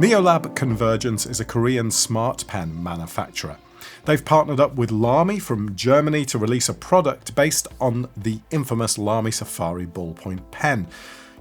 Neolab Convergence is a Korean Smartpen manufacturer. They've partnered up with LAMY from Germany to release a product based on the infamous LAMY Safari ballpoint pen.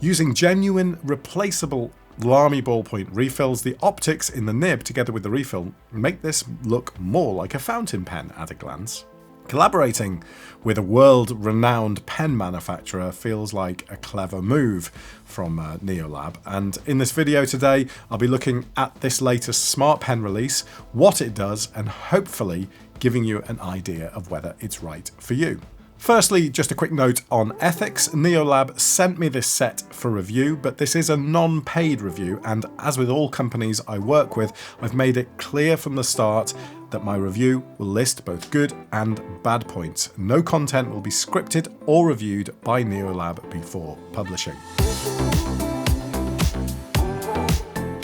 Using genuine, replaceable LAMY ballpoint refills, the optics in the nib together with the refill make this look more like a fountain pen at a glance. Collaborating with a world-renowned pen manufacturer feels like a clever move from Neolab, and in this video today I'll be looking at this latest Smartpen release, what it does, and hopefully giving you an idea of whether it's right for you. Firstly, just a quick note on ethics. Neolab sent me this set for review, but this is a non-paid review, and as with all companies I work with, I've made it clear from the start that my review will list both good and bad points. No content will be scripted or reviewed by Neolab before publishing.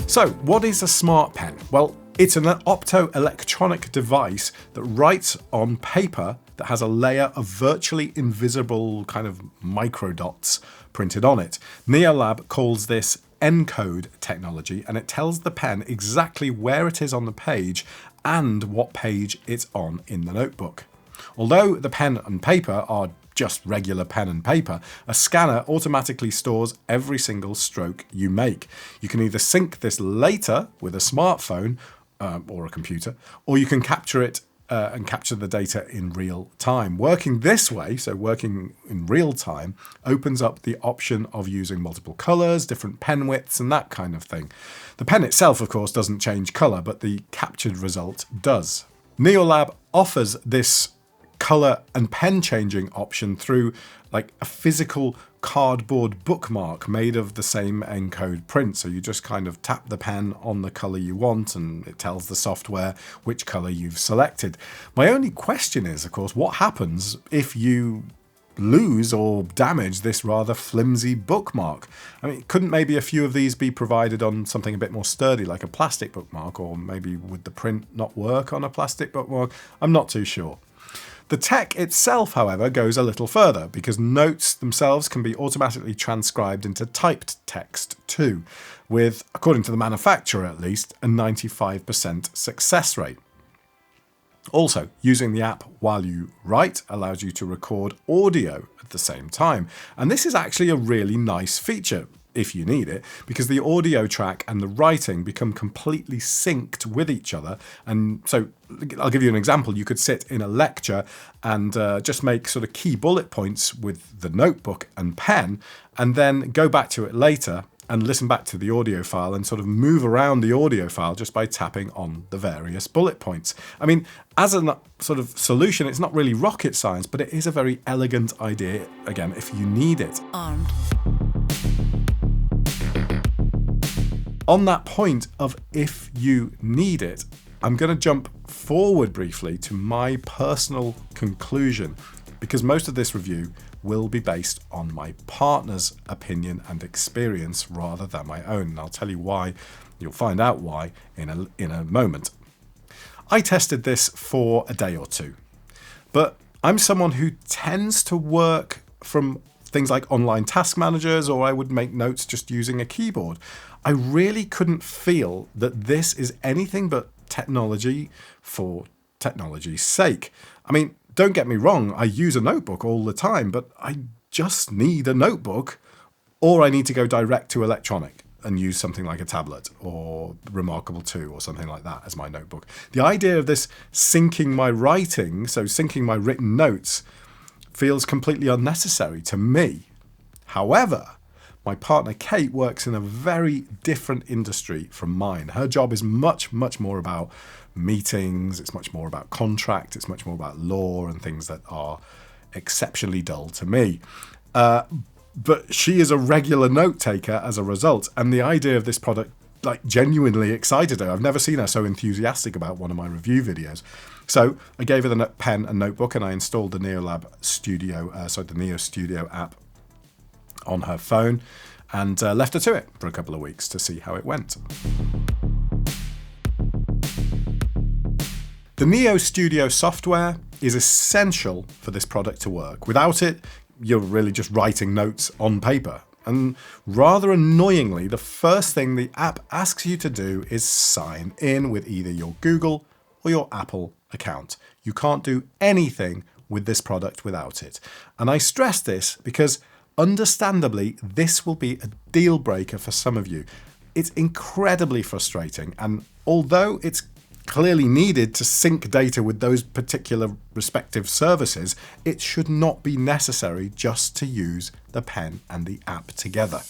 So, what is a Smartpen? Well, it's an optoelectronic device that writes on paper that has a layer of virtually invisible kind of microdots printed on it. Neolab calls this Ncode technology, and it tells the pen exactly where it is on the page and what page it's on in the notebook. Although the pen and paper are just regular pen and paper, a scanner automatically stores every single stroke you make. You can either sync this later with a smartphone or a computer, or you can capture it and capture the data in real time. Working this way, so working in real time, opens up the option of using multiple colors, different pen widths, and that kind of thing. The pen itself, of course, doesn't change color, but the captured result does. Neolab offers this color and pen changing option through like a physical cardboard bookmark made of the same Ncode print. So you just kind of tap the pen on the color you want and it tells the software which color you've selected. My only question is, of course, what happens if you lose or damage this rather flimsy bookmark? I mean, couldn't maybe a few of these be provided on something a bit more sturdy like a plastic bookmark, or maybe would the print not work on a plastic bookmark? I'm not too sure. The tech itself, however, goes a little further because notes themselves can be automatically transcribed into typed text too, with, according to the manufacturer at least, a 95% success rate. Also, using the app while you write allows you to record audio at the same time, and this is actually a really nice feature if you need it, because the audio track and the writing become completely synced with each other. And so I'll give you an example. You could sit in a lecture and just make sort of key bullet points with the notebook and pen, and then go back to it later and listen back to the audio file and sort of move around the audio file just by tapping on the various bullet points. I mean, as a sort of solution, it's not really rocket science, but it is a very elegant idea, again, if you need it. Armed. On that point of if you need it, I'm going to jump forward briefly to my personal conclusion, because most of this review will be based on my partner's opinion and experience rather than my own. And I'll tell you why. You'll find out why in a moment. I tested this for a day or two, but I'm someone who tends to work from things like online task managers, or I would make notes just using a keyboard. I really couldn't feel that this is anything but technology for technology's sake. I mean, don't get me wrong, I use a notebook all the time, but I just need a notebook, or I need to go direct to electronic and use something like a tablet or Remarkable 2 or something like that as my notebook. The idea of this syncing my writing, so syncing my written notes, feels completely unnecessary to me. However, my partner Kate works in a very different industry from mine. Her job is much, much more about meetings, it's much more about contract, it's much more about law and things that are exceptionally dull to me. But she is a regular note taker as a result, and the idea of this product genuinely excited her. I've never seen her so enthusiastic about one of my review videos. So I gave her the pen and notebook, and I installed the Neolab Studio, the Neo Studio app on her phone, and left her to it for a couple of weeks to see how it went. The Neo Studio software is essential for this product to work. Without it, you're really just writing notes on paper. And rather annoyingly, the first thing the app asks you to do is sign in with either your Google or your Apple account. You can't do anything with this product without it. And I stress this because understandably, this will be a deal breaker for some of you. It's incredibly frustrating, and although it's clearly needed to sync data with those particular respective services, it should not be necessary just to use the pen and the app together.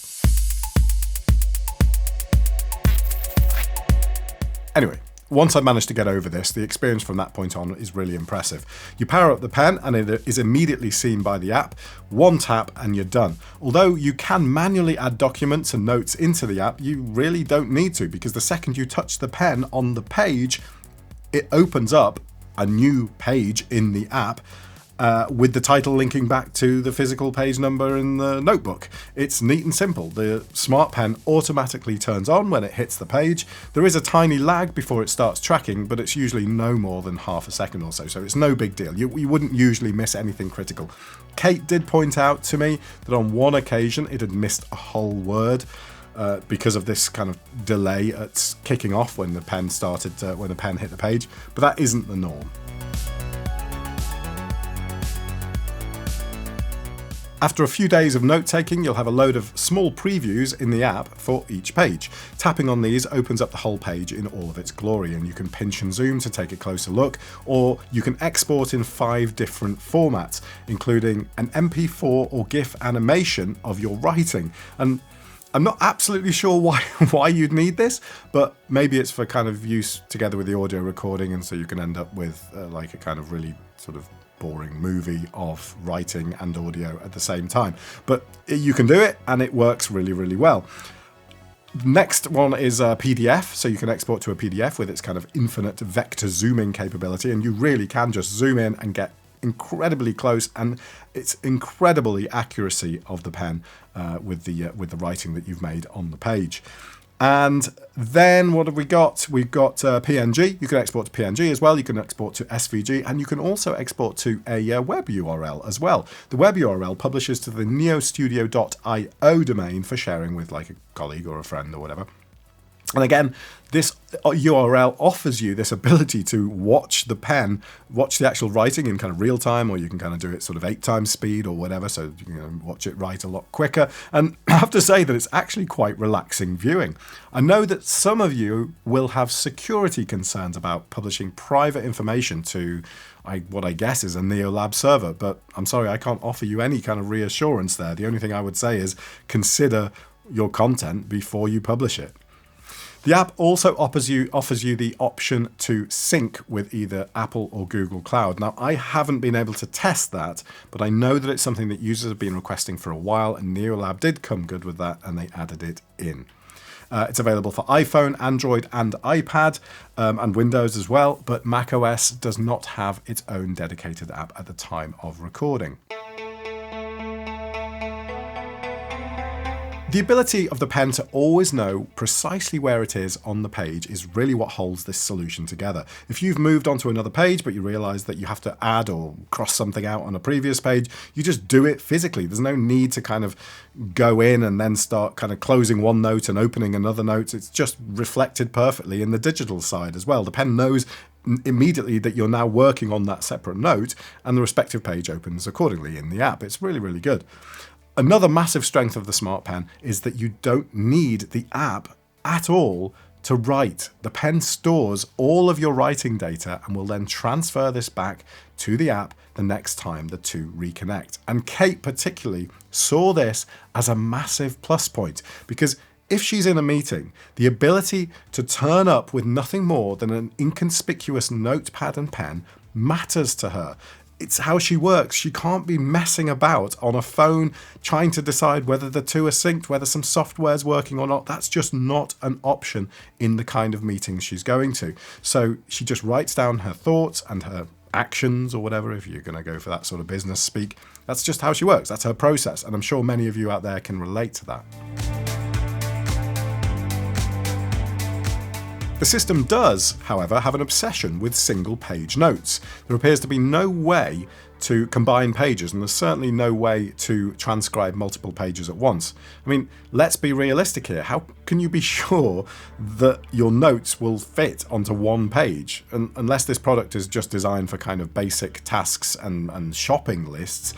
Anyway, once I managed to get over this, the experience from that point on is really impressive. You power up the pen and it is immediately seen by the app. One tap and you're done. Although you can manually add documents and notes into the app, you really don't need to, because the second you touch the pen on the page, it opens up a new page in the app with the title linking back to the physical page number in the notebook. It's neat and simple. The Smartpen automatically turns on when it hits the page. There is a tiny lag before it starts tracking, but it's usually no more than half a second or so it's no big deal. You wouldn't usually miss anything critical. Kate did point out to me that on one occasion it had missed a whole word because of this kind of delay at kicking off when the pen when the pen hit the page, but that isn't the norm. After a few days of note-taking, you'll have a load of small previews in the app for each page. Tapping on these opens up the whole page in all of its glory, and you can pinch and zoom to take a closer look, or you can export in 5 different formats, including an MP4 or GIF animation of your writing. And I'm not absolutely sure why you'd need this, but maybe it's for kind of use together with the audio recording, and so you can end up with like a kind of really sort of boring movie of writing and audio at the same time. But you can do it, and it works really, really well. Next one is a PDF, so you can export to a PDF with its kind of infinite vector zooming capability, and you really can just zoom in and get incredibly close, and it's incredibly accuracy of the pen with the writing that you've made on the page. And then what have we got? We've got PNG. You can export to PNG as well. You can export to SVG, and you can also export to a web URL as well. The web URL publishes to the neostudio.io domain for sharing with like a colleague or a friend or whatever. And again, this URL offers you this ability to watch the pen, watch the actual writing in kind of real time, or you can kind of do it sort of 8 times speed or whatever, so you can watch it write a lot quicker. And I have to say that it's actually quite relaxing viewing. I know that some of you will have security concerns about publishing private information to what I guess is a Neolab server, but I'm sorry, I can't offer you any kind of reassurance there. The only thing I would say is consider your content before you publish it. The app also offers you the option to sync with either Apple or Google Cloud. Now, I haven't been able to test that, but I know that it's something that users have been requesting for a while, and Neolab did come good with that, and they added it in. It's available for iPhone, Android, and iPad, and Windows as well, but macOS does not have its own dedicated app at the time of recording. The ability of the pen to always know precisely where it is on the page is really what holds this solution together. If you've moved onto another page but you realise that you have to add or cross something out on a previous page, you just do it physically. There's no need to kind of go in and then start kind of closing one note and opening another note. It's just reflected perfectly in the digital side as well. The pen knows immediately that you're now working on that separate note, and the respective page opens accordingly in the app. It's really, really good. Another massive strength of the Smartpen is that you don't need the app at all to write. The pen stores all of your writing data and will then transfer this back to the app the next time the two reconnect. And Kate particularly saw this as a massive plus point, because if she's in a meeting, the ability to turn up with nothing more than an inconspicuous notepad and pen matters to her. It's how she works. She can't be messing about on a phone trying to decide whether the two are synced, whether some software's working or not. That's just not an option in the kind of meetings she's going to. So she just writes down her thoughts and her actions or whatever, if you're going to go for that sort of business speak. That's just how she works. That's her process. And I'm sure many of you out there can relate to that. The system does, however, have an obsession with single-page notes. There appears to be no way to combine pages, and there's certainly no way to transcribe multiple pages at once. I mean, let's be realistic here. How can you be sure that your notes will fit onto one page? And unless this product is just designed for kind of basic tasks and shopping lists,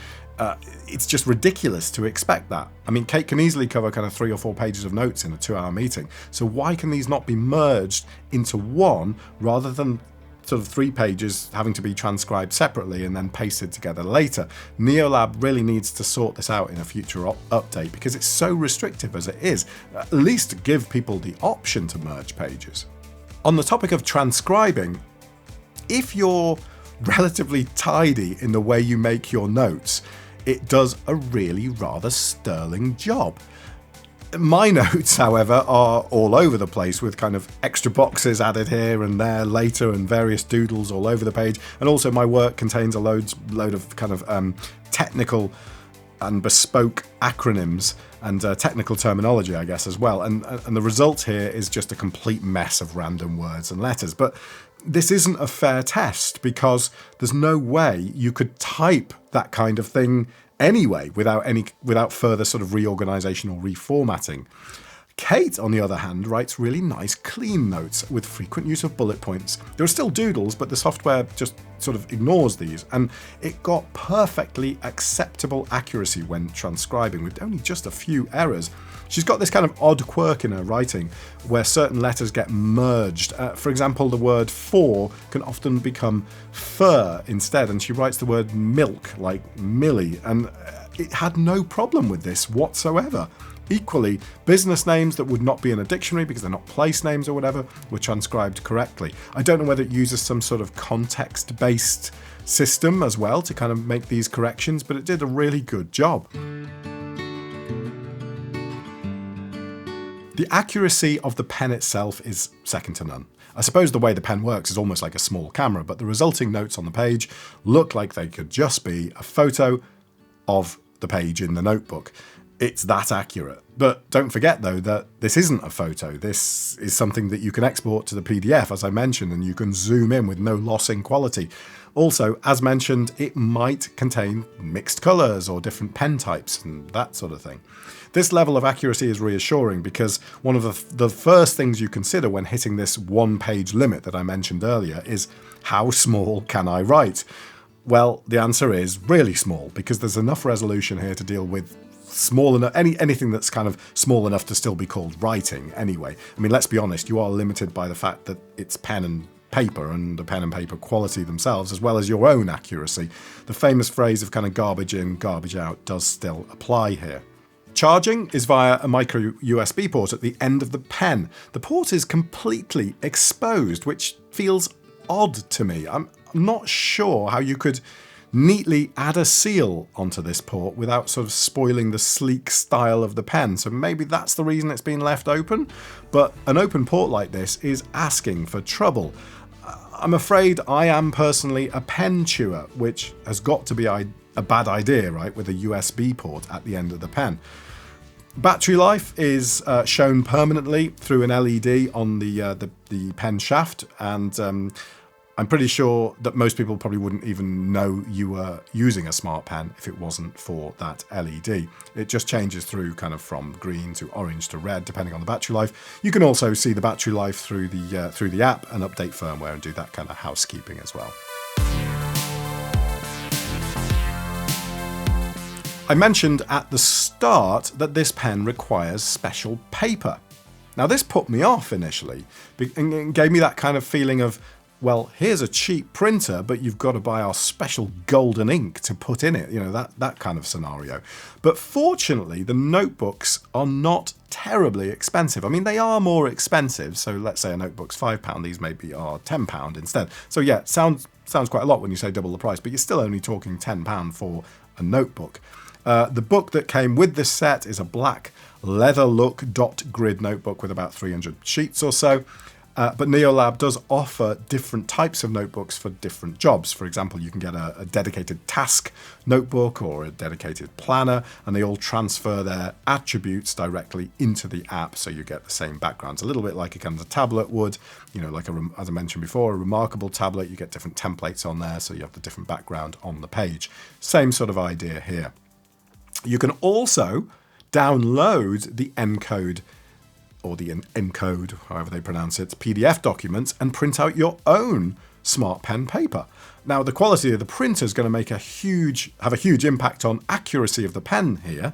it's just ridiculous to expect that. I mean, Kate can easily cover kind of 3 or 4 pages of notes in a 2-hour meeting. So why can these not be merged into one rather than sort of 3 pages having to be transcribed separately and then pasted together later? Neolab really needs to sort this out in a future update because it's so restrictive as it is. At least give people the option to merge pages. On the topic of transcribing, if you're relatively tidy in the way you make your notes, it does a really rather sterling job. My notes, however, are all over the place with kind of extra boxes added here and there later and various doodles all over the page. And also my work contains a load of kind of technical and bespoke acronyms and technical terminology, I guess, as well. And the result here is just a complete mess of random words and letters. But this isn't a fair test because there's no way you could type that kind of thing anyway without further sort of reorganization or reformatting. Kate, on the other hand, writes really nice, clean notes with frequent use of bullet points. There are still doodles, but the software just sort of ignores these, and it got perfectly acceptable accuracy when transcribing with only just a few errors. She's got this kind of odd quirk in her writing where certain letters get merged. For example, the word for can often become fur instead, and she writes the word milk like Millie, and it had no problem with this whatsoever. Equally, business names that would not be in a dictionary because they're not place names or whatever were transcribed correctly. I don't know whether it uses some sort of context-based system as well to kind of make these corrections, but it did a really good job. The accuracy of the pen itself is second to none. I suppose the way the pen works is almost like a small camera, but the resulting notes on the page look like they could just be a photo of the page in the notebook. It's that accurate. But don't forget though that this isn't a photo. This is something that you can export to the PDF, as I mentioned, and you can zoom in with no loss in quality. Also, as mentioned, it might contain mixed colours or different pen types and that sort of thing. This level of accuracy is reassuring because one of the first things you consider when hitting this 1-page limit that I mentioned earlier is how small can I write? Well, the answer is really small because there's enough resolution here to deal with small enough, anything that's kind of small enough to still be called writing anyway. I mean, let's be honest, you are limited by the fact that it's pen and paper and the pen and paper quality themselves, as well as your own accuracy. The famous phrase of kind of garbage in, garbage out does still apply here. Charging is via a micro USB port at the end of the pen. The port is completely exposed, which feels odd to me. I'm not sure how you could neatly add a seal onto this port without sort of spoiling the sleek style of the pen. So maybe that's the reason it's been left open. But an open port like this is asking for trouble. I'm afraid I am personally a pen chewer, which has got to be a bad idea, right, with a USB port at the end of the pen. Battery life is shown permanently through an LED on the pen shaft, and I'm pretty sure that most people probably wouldn't even know you were using a Smartpen if it wasn't for that LED. It just changes through kind of from green to orange to red depending on the battery life. You can also see the battery life through the app and update firmware and do that kind of housekeeping as well. I mentioned at the start that this pen requires special paper. Now this put me off initially and gave me that kind of feeling of, well, here's a cheap printer, but you've got to buy our special golden ink to put in it, you know, that kind of scenario. But fortunately, the notebooks are not terribly expensive. I mean, they are more expensive, so let's say a notebook's £5, these maybe are £10 instead. So yeah, sounds quite a lot when you say double the price, but you're still only talking £10 for a notebook. The book that came with this set is a black leather look dot grid notebook with about 300 sheets or so. But Neolab does offer different types of notebooks for different jobs. For example, you can get a dedicated task notebook or a dedicated planner, and they all transfer their attributes directly into the app, so you get the same backgrounds. A little bit like a kind of a tablet would, you know, like as I mentioned before, a remarkable tablet, you get different templates on there, so you have the different background on the page. Same sort of idea here. You can also download the Ncode or the Ncode, however they pronounce it, PDF documents and print out your own Smartpen paper. Now, the quality of the printer is going to have a huge impact on accuracy of the pen here.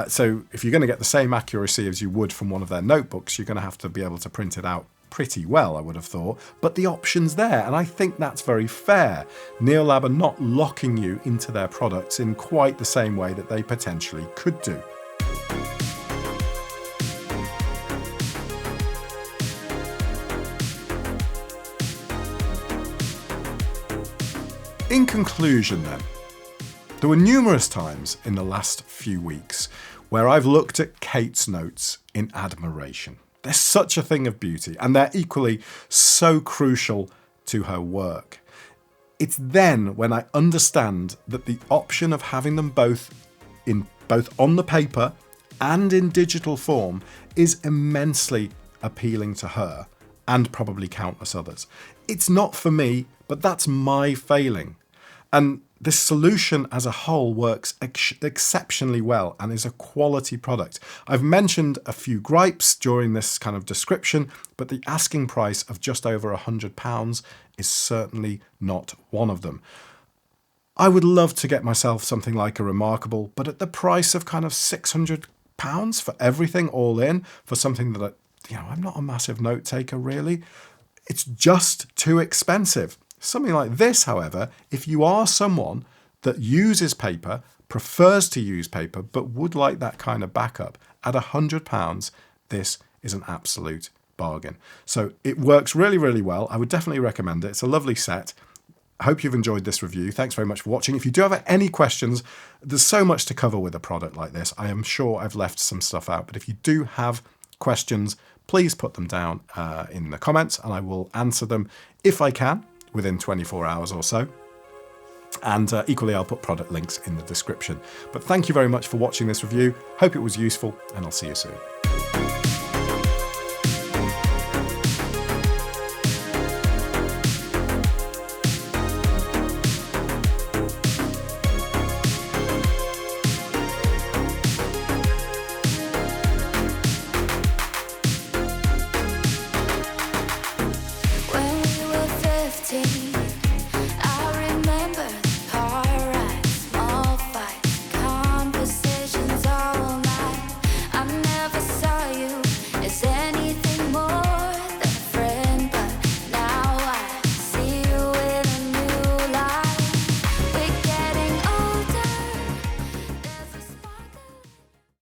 So if you're going to get the same accuracy as you would from one of their notebooks, you're going to have to be able to print it out pretty well, I would have thought. But the option's there, and I think that's very fair. Neolab are not locking you into their products in quite the same way that they potentially could do. In conclusion then, there were numerous times in the last few weeks where I've looked at Kate's notes in admiration. They're such a thing of beauty, and they're equally so crucial to her work. It's then when I understand that the option of having them both on the paper and in digital form is immensely appealing to her and probably countless others. It's not for me, but that's my failing. And this solution as a whole works exceptionally well and is a quality product. I've mentioned a few gripes during this kind of description, but the asking price of just over £100 is certainly not one of them. I would love to get myself something like a Remarkable, but at the price of kind of £600 for everything all in, for something that, I'm not a massive note taker really. It's just too expensive. Something like this, however, if you are someone that uses paper, prefers to use paper, but would like that kind of backup, at £100, this is an absolute bargain. So it works really, really well. I would definitely recommend it. It's a lovely set. I hope you've enjoyed this review. Thanks very much for watching. If you do have any questions, there's so much to cover with a product like this. I am sure I've left some stuff out, but if you do have questions, please put them down in the comments and I will answer them if I can within 24 hours or so. And equally, I'll put product links in the description. But thank you very much for watching this review. Hope it was useful, and I'll see you soon.